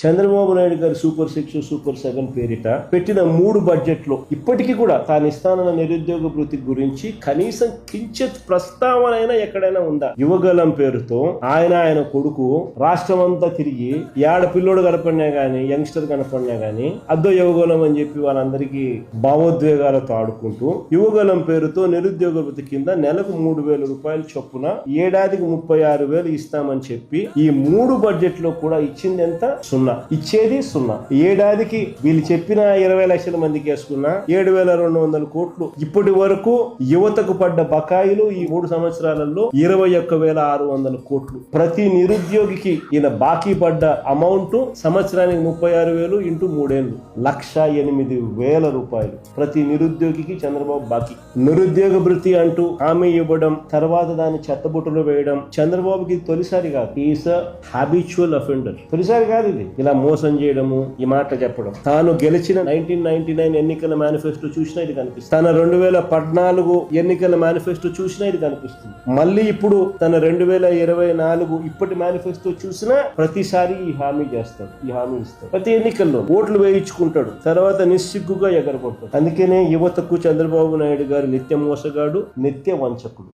చంద్రబాబు నాయుడు గారి super 6 super 7 పేరిట పెట్టిన 3 బడ్జెట్లో ఇప్పటికీ కూడా తాను ఇస్తానన్న నిరుద్యోగ భృతి గురించి కనీసం కించిత్ ప్రస్తావన అయినా ఎక్కడైనా ఉందా? యువగలం పేరుతో ఆయన కొడుకు రాష్ట్రం అంతా తిరిగి ఏడ పిల్లోడు కనపడినా గానీ, యంగ్స్టర్ కనపడినా గానీ అద్దో యువగలం అని చెప్పి వాళ్ళందరికీ భావోద్వేగాలతో ఆడుకుంటూ యువగలం పేరుతో నిరుద్యోగ భృతి కింద నెలకు 3,000 రూపాయలు చొప్పున ఏడాదికి 36,000 ఇస్తామని చెప్పి ఈ 3 బడ్జెట్ లో కూడా ఇచ్చింది ఎంత? 0. ఇచ్చేది 0. ఏడాదికి వీళ్ళు చెప్పిన 20 లక్షల మందికి వేసుకున్నా 7,200 కోట్లు. ఇప్పటి వరకు యువతకు పడ్డ బకాయిలు ఈ 3 సంవత్సరాలలో 21,600 కోట్లు. ప్రతి నిరుద్యోగికి ఈయన బాకీ పడ్డ అమౌంట్ సంవత్సరానికి 36,000 ఇంటూ 3 ఏళ్ళు 1,08,000 రూపాయలు ప్రతి నిరుద్యోగికి చంద్రబాబు బాకీ. నిరుద్యోగ భృతి అంటూ హామీ ఇవ్వడం, తర్వాత దాన్ని చెత్తబుట్టలో వేయడం చంద్రబాబుకి తొలిసారి కాదు. Is habitual offender. తొలిసారి కాదు ఇది. ఇలా మోసం చేయడము, ఈ మాట చెప్పడం. తాను గెలిచిన 1999 ఎన్నికల మేనిఫెస్టో చూసినా ఇది కనిపిస్తుంది. తన 2014 ఎన్నికల మేనిఫెస్టో చూసినా ఇది కనిపిస్తుంది. మళ్ళీ ఇప్పుడు తన 2024 ఇప్పటి మేనిఫెస్టో చూసినా ప్రతిసారి ఈ హామీ చేస్తాడు, ఈ హామీ ఇస్తాడు. ప్రతి ఎన్నికల్లో ఓట్లు వేయించుకుంటాడు, తర్వాత నిస్సిగ్గుగా ఎగరగొడతాడు. అందుకనే యువతకు చంద్రబాబు నాయుడు గారు నిత్య మోసగాడు, నిత్య వంచకుడు.